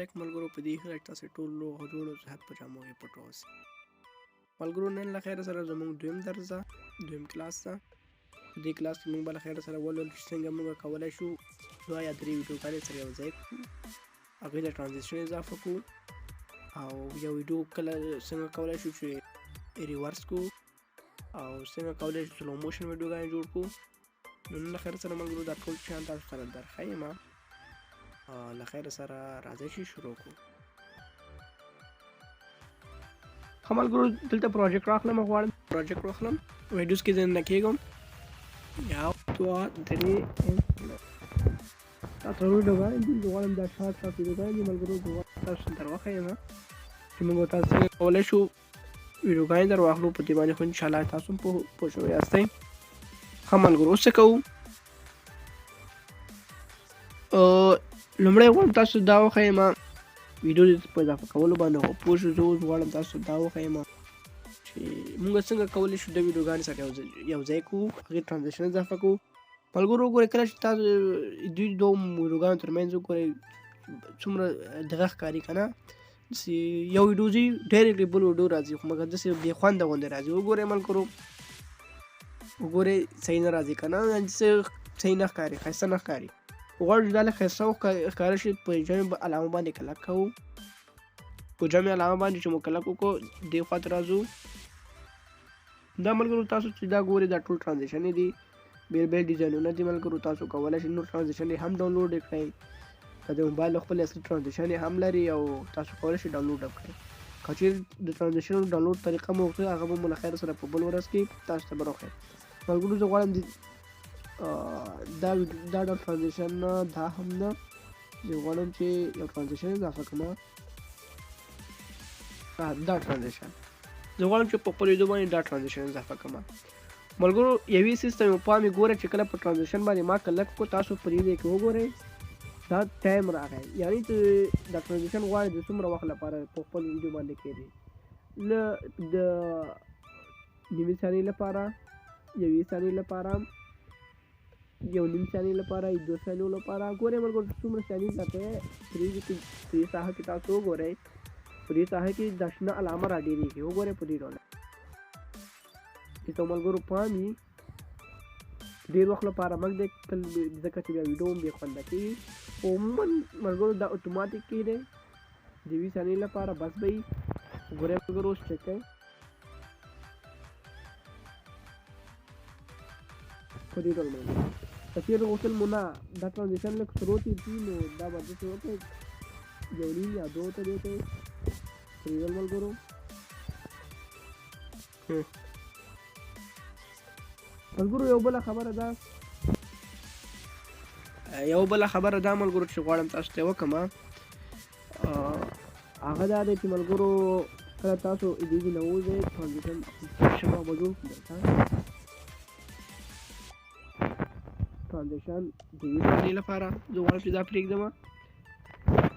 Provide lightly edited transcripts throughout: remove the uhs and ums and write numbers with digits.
علیکم ملګرو. په دې هیله چې تاسې ټول روغ جوړ او صحت په جامو کې پټ اوسئ. ملګرو نن له خیره سره زموږ دویم کلاس ده. په دې کلاس کې موږ به له خیره سره ولولو چې څنګه موږ کولی شو 2 یا 3 ویډیوګانې سره یو ځای کړو، هغوی ته ټرانزیشن اضافه کړو او یو ویډیو کله څنګه کولی شو چې ریورس کړو او څنګه کولی شو سلو موشن ویډیوګانې جوړ کړو. نو نن له خیره سره ملګرو دا ټول شیان تاسو سره درښیم. له خیره سره راځئ چې شروع کړو. ښه ملګرو دلته پروجیکټ راخلم، غواړم پروجیکټ واخلم، ویډیوز کې ځننه کېږم. 1 2 3 تاسو ویډیوګانې دي غواړم دا شارټ ویډیوګانې دي ملګرو تاسو در وښیم چې موږ تاسو څنګه کولی شو ویډیوګانې در واخلو. په دې باندې خو انشاءالله تاسو هم پوه شوي یاستئ. ښه ملګرو اوس څه کوو؟ لومړی غواړم تاسو دا وښیم ویډیو په اضافه کولو باندې خو پوه شو. زه اوس غواړم تاسو دا وښیم چې موږ څنګه کولی شو د ویډیوګانې سره یو ځای کړو، هغې ټرانزیشن اضافه کړو. ملګرو وګورئ کله چې تاسو دوی دوو ویډیوګانو ترمنځ وګورئ څومره دغه ښکاري که نه، داسې یو ویډیو ځي ډایرکټلی بل ویډیو راځي، خو مګر داسې بې خونده غوندې راځي. وګورئ ملګرو وګورئ صحیح نه راځي که نه، داسې صحیح نه ښکاري، ښایسته نه ښکاري. غواړو چې دا لږ ښایسته ښکاره شي. په جمع علامه باندې کلک کوو، په جمع علامه باندې چې مو کلک وکړو دې خوا ته راځو. دا ملګرو تاسو چې دا ګورئ دا ټول ټرانزیشنې دي، بیل بیل ډیزاینونه دي ملګرو. تاسو کولی شئ نور ټرانزیشن یې هم ډاونلوډ کړئ، که د موبایل خپل اصلي ټرانزیشن یې هم لري او تاسو کولی شئ ډاونلوډ هم کړئ. که چیرې د ټرانزیشن ډاونلوډ طریقه مو وښیه هغه به مو له خیره سره په بل ورځ کې تاسو ته به راوښیم. ملګرو زه غواړم دا ډول ټرانزیشن نه، دا هم نه، زه غواړم چې یو ټرانزیشن اضافه کړم. دا ټرانزیشن زه غواړم چې په خپل ویډیو باندې دا ټرانزیشن اضافه کړم. ملګرو یوې سیسټم یو پام یې ګورئ چې کله په ټرانزیشن باندې ما کلک کړو تاسو په دې ځای کې وګورئ دا ټایم راغی، یعنې چې دا ټرانزیشن غواړي د څومره وخت لپاره په خپل ویډیو باندې کېږي، د 9 ثانیې لپاره، 1 ثانیې لپاره، 1.5 ثانیې لپاره، 2 ثانیو لپاره. ګورئ ملګرو څومره ثانیې ځکه په دې ساحه کې تاسو وګورئ، په دې ساحه کې دا شنه علامه راډېرېږي. وګورئ په دې ډول چې ته ملګرو پام وي ډېر وخت لپاره مګ دی ځکه چې بیا ویډیو هم بې خونده کېږي. خو عموما ملګرو دا اتوماتیک کېدی د 20 ثانیې لپاره بس به وي. ګورئ ملګرو اوس چک کوئ په دې ډول ملګرو. که چېرې غوښتل مو نه دا ټرانزیشن لږ سرو تېر کړي نو دا به داسې وکړئ 1.5 یا 2 ته دې وکړئ په دې ډول ملګرو. ملګرو یو بله خبره ده ملګرو چې غواړم تاسو ته وکړم، هغه دا دی چې ملګرو کله تاسو دې نه وځئ ټرانزیشن شبه به جوړ کړو ټرانزیشن د 20 ثانیې لپاره. زه غواړم چې دا پرېږدم.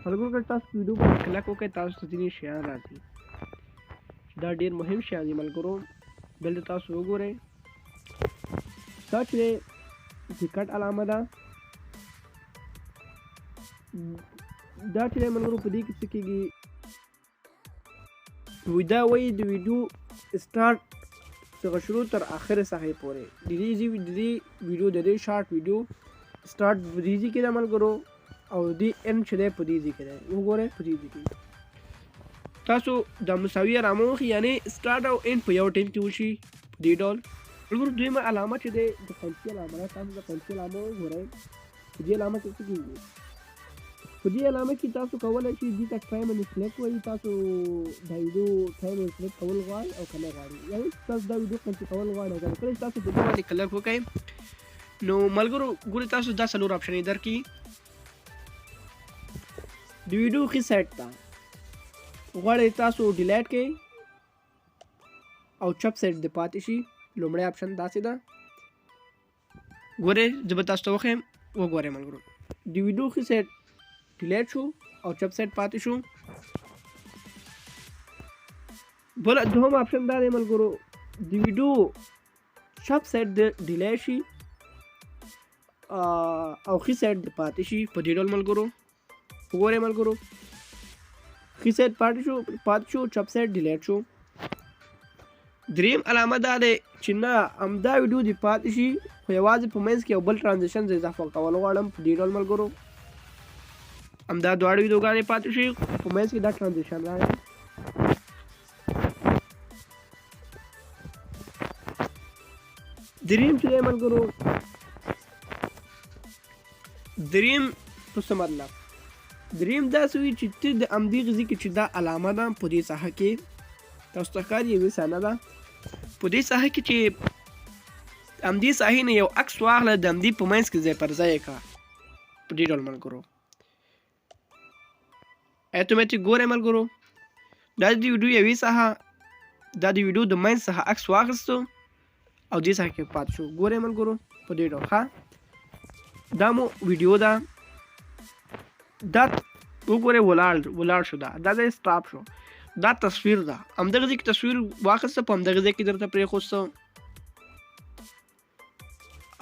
ملګرو که تاسو ویډیو باندې کلک وکړئ تاسو ته ځینې شیان راځي، دا ډېر مهم شیان دي ملګرو. دلته تاسو وګورئ دا چې د کټ علامه ده، دا چې ملګرو په دې کې څه کېږي، دا وایي د ویډیو سټارټ څخه شروع تر آخره صحیح پورې د دې ویډیو د دې شارټ ویډیو سټارټ په دې ځای کې ده ملګرو او د اند چې دی په دې ځای کې دی. وګورئ په دې ځای کې تاسو دا مساوي علامه وښي، یعنې سټارټ او اند په یو ټایم کې وشي په دې ډول. ملګرو دویمه علامه چې دی د پنسي علامه ده، تاسو د پنسي علامه وګورئ په دې علامه کې څه کېږي. په دې علامه کې تاسو کولی شئ دې ته ټایم اینډ سلیکټ وایي، تاسو دا ویډیو ټایم اینډ سلیکټ کول غواړئ او که نه غواړئ، یعنې تاسو دا ویډیو پنسي کول غواړئ او کله چې تاسو په دې باندې کلک وکړئ نو ملګرو ګورئ تاسو دا 4 آپشنې درکړي. د ویډیو ښي سایډ ته غواړئ تاسو ډیلیټ کړئ او چپ سایډ د پاتې شي. لومړی آپشن داسې ده، ګورئ زه به تاسو ته وښیم. وګورئ ملګرو د ویډیو ښي سایډ ډیلیټ شو او چپ سایډ پاتې شو. بل دوهم آپشن دا دی ملګرو د ویډیو چپ سایډ د ډیلیټ شي او ښي سایډ د پاتې شي په دې ډول ملګرو. وګورئ ملګرو ښي سایډ پاتې شو چپ سایډ ډیلیټ شو. دریم علامه دا دی چې نه همدا ویډیو دې پاتې شي خو یوازې په منځ کې یو بل ټرانزیشن زه اضافه کول غواړم. په دې ډول ملګرو همدا دواړه ویډیوګانې پاتې شي په منځ کې دا ټرانزیشن راغی. دریم چې دی ملګرو دریم په څه مطلب دریم داسې وي چې ته د همدې غذي کې چې دا علامه ده په دې ساحه کې تاسو ته ښکاري یوې ثانیه ده په دې ساحه کې چې همدې ساحې نه یو عکس واخله د همدې په منځ کې ځای پر ځای یې کړه. په دې ډول ملګرو اتوماتیک ګورئ ملګرو دا د ویډیو یوې ساحه دا د ویډیو د منځ څخه عکس واخیستو او دې ساحه کې پاتې شو. ګورئ ملګرو په دې ډول ښه دا مو ویډیو ده دا وګورئ ولاړ شو دا ځای سټاپ شو. دا تصویر ده همدغه ځای کې تصویر واخیسته په همدغه ځای کې درته پرېښوسته.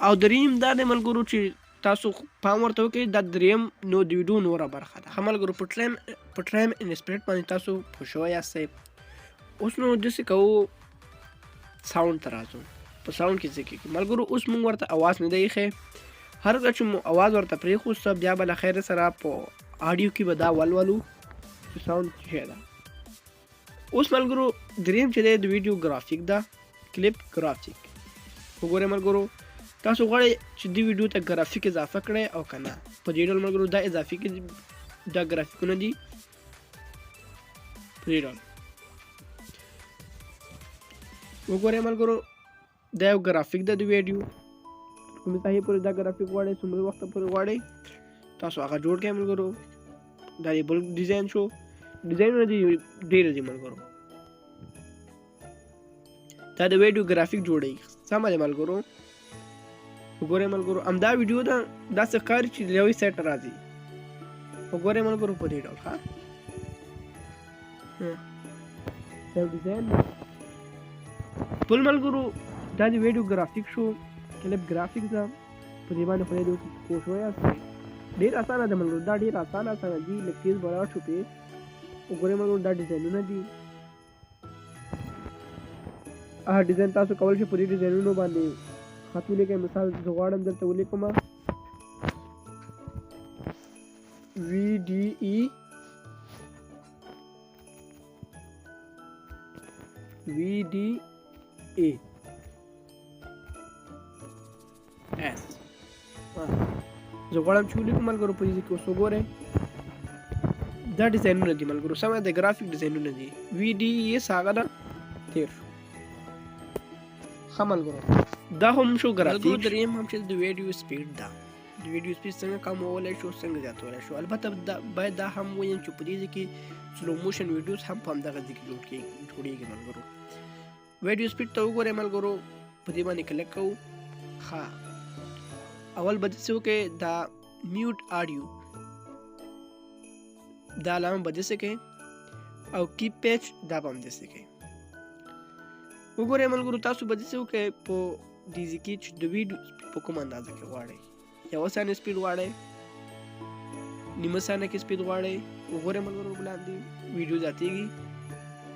او دریم دا دی ملګرو چې تاسو پام ورته وکړئ دا دریم نو د ویډیو نوره برخه ده. ښه ملګرو په ټرایم انسپریټ باندې تاسو پوه شوی یاستئ. اوس نو داسې کوو ساوند ته راځو. په ساوند کې څه کېږي ملګرو اوس موږ ورته اواز نه دی ایښی. هر کله چې مو اواز ورته پرېښوسته بیا به له خیره سره په آډیو کې به دا ولولو چې ساوند څه شی ده. اوس ملګرو دریم چې دی د ویډیو ګرافیک ده کلیپ ګرافیک. وګورئ ملګرو تاسو غواړئ چې دې ویډیو ته ګرافیک اضافه کړئ او که نه. په دې ډول ملګرو دا اضافي دا ګرافیکونه دي په دې ډول. وګورئ ملګرو دا یو ګرافیک ده د ویډیو کومې ساحې پورې دا ګرافیک غواړئ څومره وخته پورې غواړئ تاسو هغه جوړ کړئ ملګرو. دا یې بل ډیزاین شو. ډیزاینونه دي ډېر دي ملګرو. دا د ویډیو ګرافیک جوړوي سمه دی ملګرو. وګورئ ملګرو همدا ویډیو ده داسې ښکاري چې یوې سایډ ته راځي. وګورئ ملګرو په دې ډول ښه دا یو ډیزاین بل ملګرو دا د ویډیو ګرافیک شو کلیپ ګرافیک ده. په دې باندې خدای دې وکړي پوه شوی یاست. ډېر اسانه ده ملګرو دا ډېر اسانه دي لږ تیز به ولاړ شو پرې. وګورئ ملګرو دا ډیزاینونه دي. هغه ډیزاین تاسو کولی شئ په دې ډیزاینونو باندې خط ولیکئ. مثال زه غواړم دلته ولیکم V.D.E.S زه غواړم چې ولیکم ملګرو په دې کې اوس وګورئ دا ډیزاینونه دي ملګرو سمه د ګرافیک ډیزاینونه دي. V.D.E.S هغه ده تیر شو. ښه ملګرو دا هم شو ګرافیک. دریم هم چې د ویډیو سپیډ ده د ویډیو سپیډ څنګه کمولی شو څنګه زیاتولی شو. البته باید دا هم ویم چې په دې ځای کې سلو موشن ویډیوز هم په همدغه ځای کې جوړېږي ملګرو. ویډیو سپیډ ته وګورئ ملګرو په دې باندې کلک کوو. ښه اول به داسې وکړئ دا میوټ آډیو دا علامه به داسې کړئ او کیپ پیچ دا به هم داسې کړئ. وګورئ ملګرو تاسو به داسې وکړئ په دې ځای کې چې د ویډیو په کومه اندازه کې غواړئ. یوه ثانیه سپیډ غواړئ نیمه ثانیه کې سپیډ غواړئ. وګورئ ملګرو وړاندې ویډیو زیاتېږي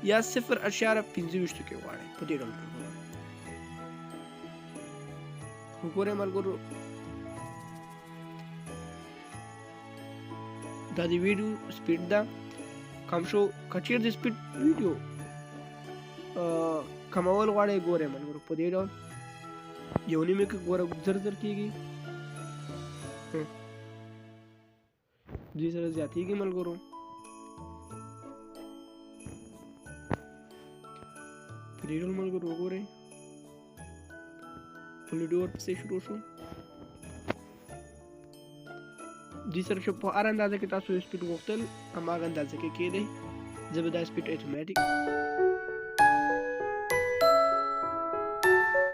یا 0.25 کې غواړئ په دې ډول ملګرو. وګورئ ملګرو دا د ویډیو سپیډ ده کم شو. که چیرې د سپیډ ویډیو کمول غواړئ ګورئ ملګرو په دې ډول یو نیمه کې ګوره زر کېږي دې سره زیاتېږي ملګرو. په دې ډول ملګرو وګورئ په ویډیو ورپسې شروع شو. دې سره چې په هر اندازه کې تاسو سپیډ غوښتل هماغه اندازه کې کېدی. زه به دا سپیډ اتوماتیک